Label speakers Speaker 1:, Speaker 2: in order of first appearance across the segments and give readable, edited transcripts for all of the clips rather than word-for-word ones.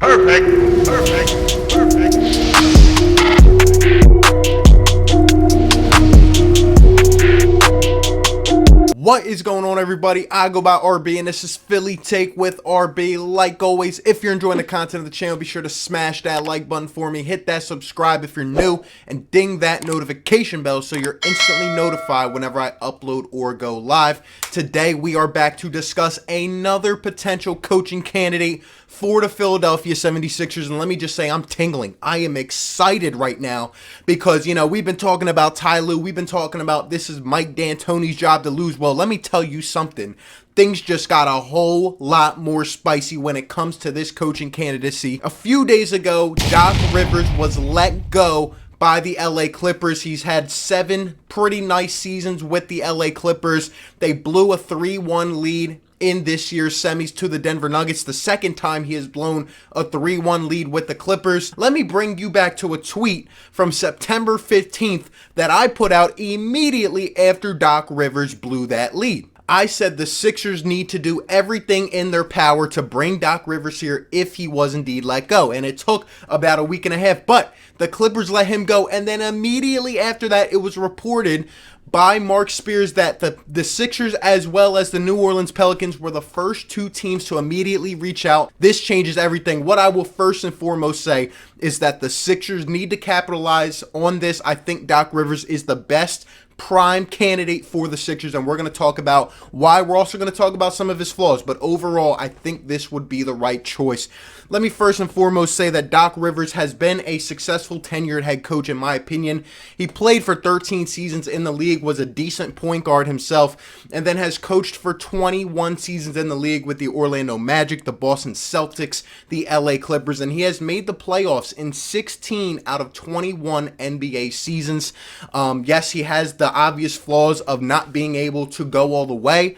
Speaker 1: Perfect. Perfect. Perfect.
Speaker 2: What is going on, everybody? I go by RB, and this is Philly Take with RB. Like always, if you're enjoying the content of the channel, be sure to smash that like button for me. Hit that subscribe if you're new, and ding that notification bell so you're instantly notified whenever I upload or go live. Today, we are back to discuss another potential coaching candidate for the Philadelphia 76ers, and let me just say, I'm tingling. I am excited right now because, we've been talking about Ty Lue. We've been talking about this is Mike D'Antoni's job to lose. Well, let me tell you something. Things just got a whole lot more spicy when it comes to this coaching candidacy. A few days ago, Doc Rivers was let go by the LA Clippers. He's had 7 pretty nice seasons with the LA Clippers. They blew a 3-1 lead in this year's semis to the Denver Nuggets, the second time he has blown a 3-1 lead with the Clippers. Let me bring you back to a tweet from September 15th that I put out immediately after Doc Rivers blew that lead. I said the Sixers need to do everything in their power to bring Doc Rivers here if he was indeed let go. And it took about a week and a half, but the Clippers let him go. And then immediately after that, it was reported by Mark Spears that the Sixers as well as the New Orleans Pelicans were the first 2 teams to immediately reach out. This changes everything. What I will first and foremost say is that the Sixers need to capitalize on this. I think Doc Rivers is the best prime candidate for the Sixers, and we're going to talk about why. We're also going to talk about some of his flaws, but overall, I think this would be the right choice. Let me first and foremost say that Doc Rivers has been a successful tenured head coach, in my opinion. He played for 13 seasons in the league, was a decent point guard himself, and then has coached for 21 seasons in the league with the Orlando Magic, the Boston Celtics, the LA Clippers, and he has made the playoffs in 16 out of 21 NBA seasons. Yes, he has the obvious flaws of not being able to go all the way.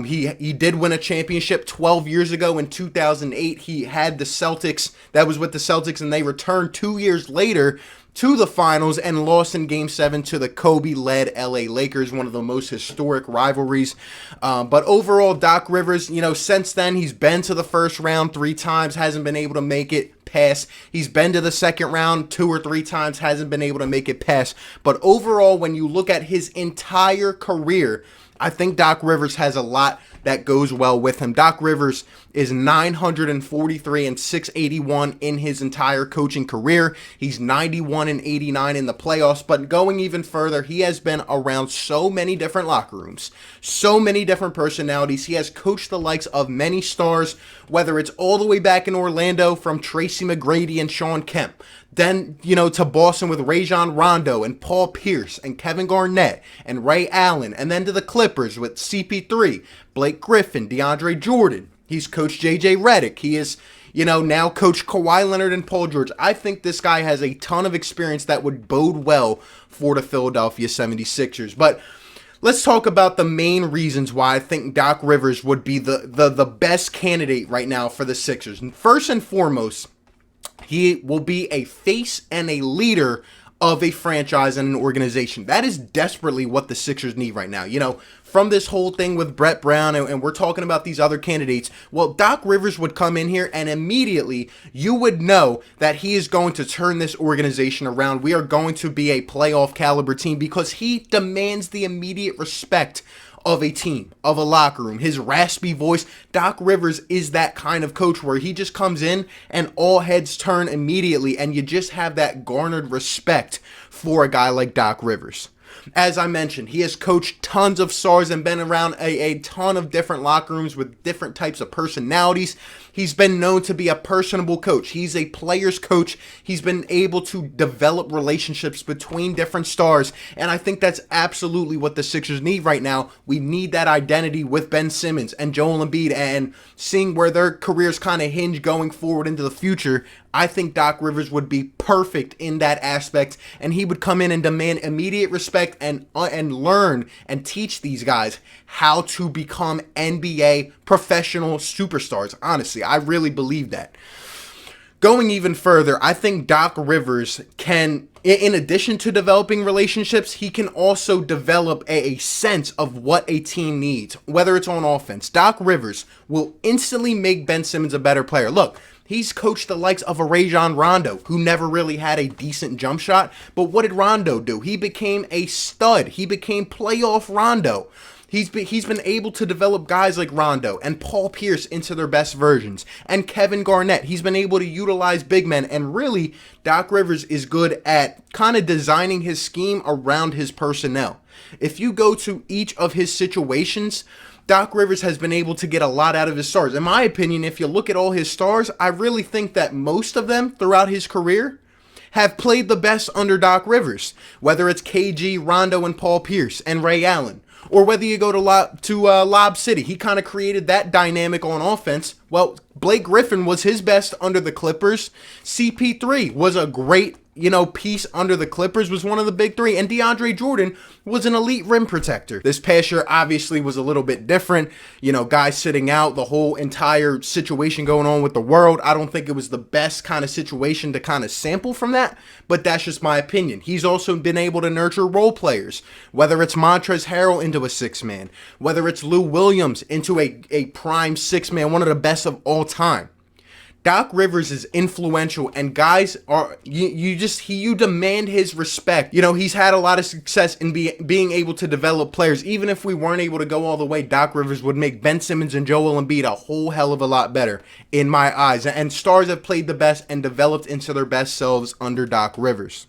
Speaker 2: He did win a championship 12 years ago in 2008. He had the Celtics, that was with the Celtics, and they returned 2 years later to the finals and lost in Game 7 to the Kobe-led LA Lakers, one of the most historic rivalries. But overall, Doc Rivers, since then, he's been to the first round 3 times, hasn't been able to make it pass. He's been to the second round 2 or 3 times, hasn't been able to make it pass. But overall, when you look at his entire career, I think Doc Rivers has a lot that goes well with him. Doc Rivers is 943 and 681 in his entire coaching career. He's 91 and 89 in the playoffs, but going even further, he has been around so many different locker rooms, so many different personalities. He has coached the likes of many stars, whether it's all the way back in Orlando from Tracy McGrady and Sean Kemp, then, to Boston with Rajon Rondo and Paul Pierce and Kevin Garnett and Ray Allen, and then to the Clippers with CP3, Blake Griffin, DeAndre Jordan. He's coached JJ Redick. He is, now coached Kawhi Leonard and Paul George. I think this guy has a ton of experience that would bode well for the Philadelphia 76ers. But let's talk about the main reasons why I think Doc Rivers would be the best candidate right now for the Sixers. And first and foremost, he will be a face and a leader of a franchise and an organization. That is desperately what the Sixers need right now. From this whole thing with Brett Brown, and we're talking about these other candidates, well, Doc Rivers would come in here and immediately you would know that he is going to turn this organization around. We are going to be a playoff caliber team because he demands the immediate respect of a team, of a locker room. His raspy voice, Doc Rivers is that kind of coach where he just comes in and all heads turn immediately, and you just have that garnered respect for a guy like Doc Rivers. As I mentioned, he has coached tons of stars and been around a ton of different locker rooms with different types of personalities. He's been known to be a personable coach. He's a player's coach. He's been able to develop relationships between different stars, and I think that's absolutely what the Sixers need right now. We need that identity with Ben Simmons and Joel Embiid, and seeing where their careers kind of hinge going forward into the future. I think Doc Rivers would be perfect in that aspect, and he would come in and demand immediate respect and learn and teach these guys how to become NBA professional superstars. Honestly, I really believe that. Going even further, I think Doc Rivers can, in addition to developing relationships, he can also develop a sense of what a team needs, whether it's on offense. Doc Rivers will instantly make Ben Simmons a better player. Look, He's coached the likes of a Rajon Rondo, who never really had a decent jump shot. But what did Rondo do? He became a stud. He became playoff Rondo. He's been able to develop guys like Rondo and Paul Pierce into their best versions, and Kevin Garnett. He's been able to utilize big men, and really, Doc Rivers is good at kind of designing his scheme around his personnel. If you go to each of his situations, Doc Rivers has been able to get a lot out of his stars. In my opinion, if you look at all his stars, I really think that most of them throughout his career have played the best under Doc Rivers, whether it's KG, Rondo, and Paul Pierce, and Ray Allen. Or whether you go to Lob City, he kind of created that dynamic on offense. Well, Blake Griffin was his best under the Clippers. CP3 was a great, piece under the Clippers, was one of the big three. And DeAndre Jordan was an elite rim protector. This past year obviously was a little bit different. Guys sitting out, the whole entire situation going on with the world. I don't think it was the best kind of situation to kind of sample from that, but that's just my opinion. He's also been able to nurture role players, whether it's Montrezl Harrell into a six-man, whether it's Lou Williams into a prime six-man, one of the best of all time. Doc Rivers is influential, and guys are you demand his respect. He's had a lot of success in being able to develop players. Even if we weren't able to go all the way, Doc Rivers would make Ben Simmons and Joel Embiid a whole hell of a lot better in my eyes. And stars have played the best and developed into their best selves under Doc Rivers.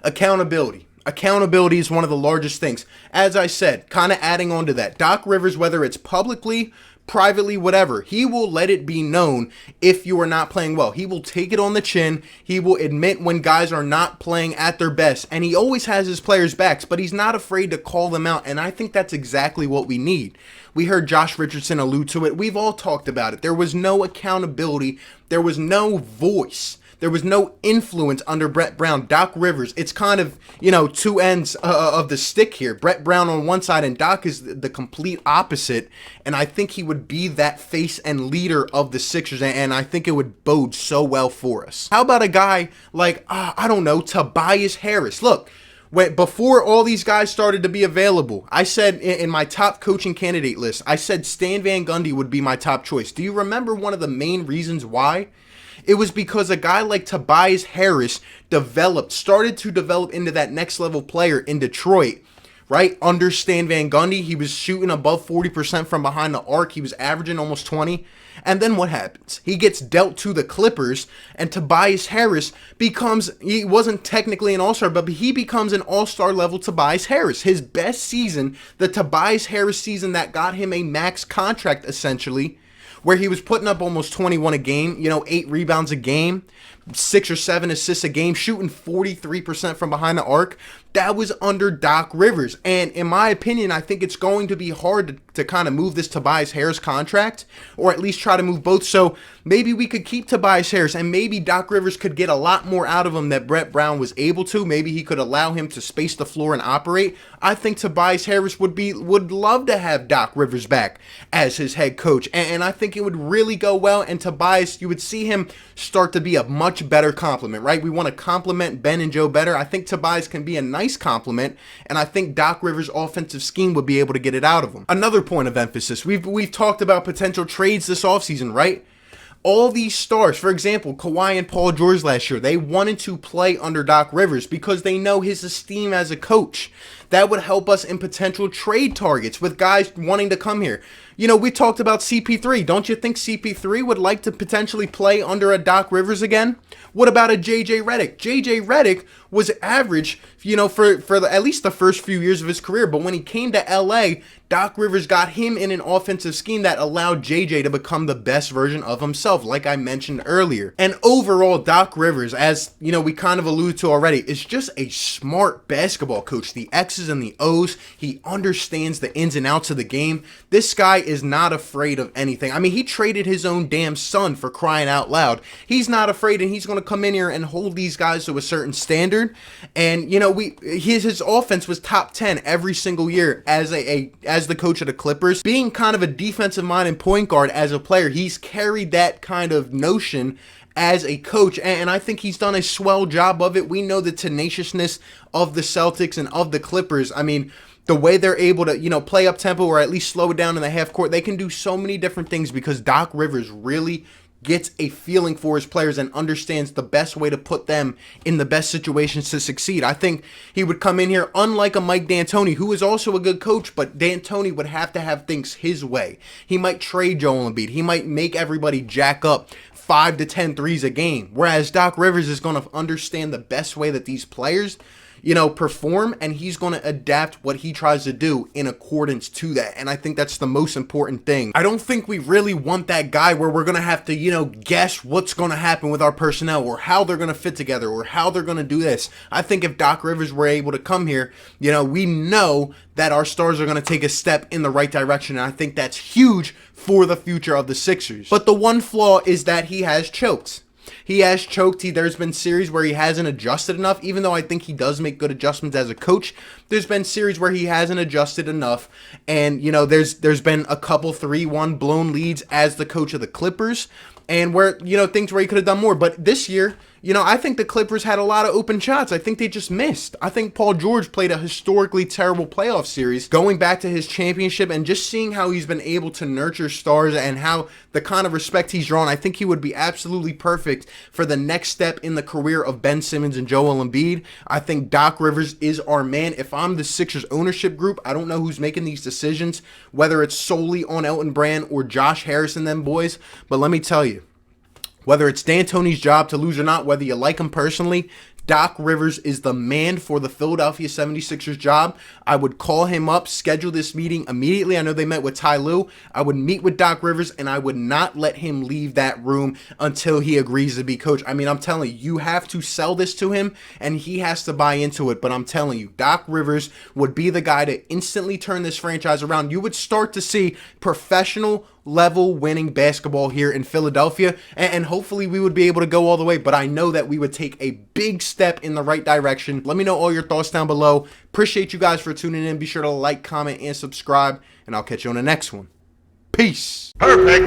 Speaker 2: Accountability. Accountability is one of the largest things. As I said, kind of adding on to that, Doc Rivers, whether it's publicly, privately, whatever, he will let it be known if you are not playing well. He will take it on the chin. He will admit when guys are not playing at their best, and he always has his players' backs, but he's not afraid to call them out, and I think that's exactly what we need. We heard Josh Richardson allude to it. We've all talked about it. There was no accountability. There was no voice. There was no influence under Brett Brown. Doc Rivers, it's kind of, two ends of the stick here. Brett Brown on one side and Doc is the complete opposite. And I think he would be that face and leader of the Sixers. And I think it would bode so well for us. How about a guy like, Tobias Harris? Look, before all these guys started to be available, I said in my top coaching candidate list, I said Stan Van Gundy would be my top choice. Do you remember one of the main reasons why? It was because a guy like Tobias Harris started to develop into that next level player in Detroit, right? Under Stan Van Gundy, he was shooting above 40% from behind the arc. He was averaging almost 20. And then what happens? He gets dealt to the Clippers, and Tobias Harris he wasn't technically an all-star, but he becomes an all-star level Tobias Harris. His best season, the Tobias Harris season that got him a max contract, essentially, where he was putting up almost 21 a game, 8 rebounds a game, 6 or 7 assists a game, shooting 43% from behind the arc. That was under Doc Rivers. And in my opinion, I think it's going to be hard to kind of move this Tobias Harris contract, or at least try to move both. So maybe we could keep Tobias Harris, and maybe Doc Rivers could get a lot more out of him that Brett Brown was able to. Maybe he could allow him to space the floor and operate. I think Tobias Harris would love to have Doc Rivers back as his head coach. And I think it would really go well. And Tobias, you would see him start to be a much better compliment, right? We want to compliment Ben and Joe better. I think Tobias can be a nice compliment, and I think Doc Rivers' offensive scheme would be able to get it out of him. Another point of emphasis, we've talked about potential trades this offseason, right? All these stars, for example, Kawhi and Paul George last year, they wanted to play under Doc Rivers because they know his esteem as a coach. That would help us in potential trade targets with guys wanting to come here. We talked about CP3. Don't you think CP3 would like to potentially play under a Doc Rivers again? What about a JJ Redick? JJ Redick was average, for at least the first few years of his career. But when he came to LA, Doc Rivers got him in an offensive scheme that allowed JJ to become the best version of himself, like I mentioned earlier. And overall, Doc Rivers, as we kind of alluded to already, is just a smart basketball coach. The X's and the O's. He understands the ins and outs of the game. This guy is not afraid of anything. I mean, he traded his own damn son, for crying out loud. He's not afraid, and he's going to come in here and hold these guys to a certain standard. And his offense was top 10 every single year as the coach of the Clippers. Being kind of a defensive minded point guard as a player, he's carried that kind of notion as a coach, and I think he's done a swell job of it. We know the tenaciousness of the Celtics and of the Clippers. I mean, the way they're able to, play up tempo or at least slow it down in the half court, they can do so many different things because Doc Rivers really gets a feeling for his players and understands the best way to put them in the best situations to succeed. I think he would come in here, unlike a Mike D'Antoni, who is also a good coach, but D'Antoni would have to have things his way. He might trade Joel Embiid. He might make everybody jack up 5 to 10 threes a game. Whereas Doc Rivers is going to understand the best way that these players, perform, and he's going to adapt what he tries to do in accordance to that. And I think that's the most important thing. I don't think we really want that guy where we're going to have to, guess what's going to happen with our personnel or how they're going to fit together or how they're going to do this. I think if Doc Rivers were able to come here, we know that our stars are going to take a step in the right direction. And I think that's huge for the future of the Sixers. But the one flaw is that he has choked. There's been series where he hasn't adjusted enough, even though I think he does make good adjustments as a coach. There's been series where he hasn't adjusted enough. And, there's been a couple 3-1 blown leads as the coach of the Clippers. And where, things where he could have done more. But this year, I think the Clippers had a lot of open shots. I think they just missed. I think Paul George played a historically terrible playoff series, going back to his championship and just seeing how he's been able to nurture stars and how the kind of respect he's drawn. I think he would be absolutely perfect for the next step in the career of Ben Simmons and Joel Embiid. I think Doc Rivers is our man. If I'm the Sixers ownership group, I don't know who's making these decisions, whether it's solely on Elton Brand or Josh Harris and them boys, but let me tell you, whether it's D'Antoni's job to lose or not, whether you like him personally, Doc Rivers is the man for the Philadelphia 76ers job. I would call him up, schedule this meeting immediately. I know they met with Ty Lue. I would meet with Doc Rivers, and I would not let him leave that room until he agrees to be coach. I mean, I'm telling you, you have to sell this to him, and he has to buy into it. But I'm telling you, Doc Rivers would be the guy to instantly turn this franchise around. You would start to see professional level winning basketball here in Philadelphia, and hopefully we would be able to go all the way, but I know that we would take a big step in the right direction. Let me know all your thoughts down below. Appreciate you guys for tuning in. Be sure to like, comment, and subscribe, and I'll catch you on the next one. Peace.
Speaker 1: Perfect.